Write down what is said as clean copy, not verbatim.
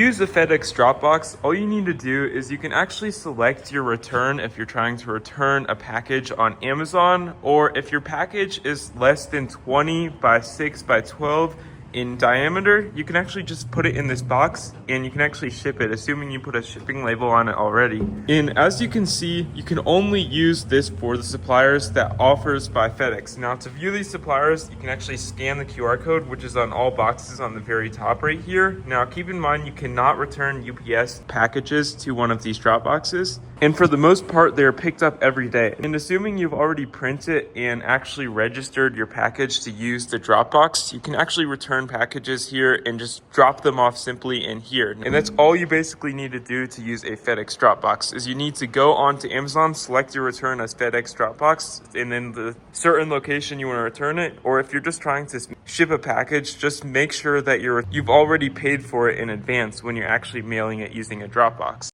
Use the FedEx Dropbox. All you need to do is you can actually select your return if you're trying to return a package on Amazon, or if your package is less than 20 by 6 by 12 in diameter, you can actually just put it in this box and you can actually ship it, assuming you put a shipping label on it already. And as you can see, you can only use this for the suppliers that offers by FedEx. Now to view these suppliers, you can actually scan the QR code, which is on all boxes on the very top right here. Now keep in mind, you cannot return UPS packages to one of these drop boxes. And for the most part, they're picked up every day. And assuming you've already printed and actually registered your package to use the Dropbox, you can actually return packages here and just drop them off simply in here. And that's all you basically need to do to use a FedEx Dropbox, is you need to go onto Amazon, select your return as FedEx Dropbox, and then the certain location you want to return it. Or if you're just trying to ship a package, just make sure that you've already paid for it in advance when you're actually mailing it using a Dropbox.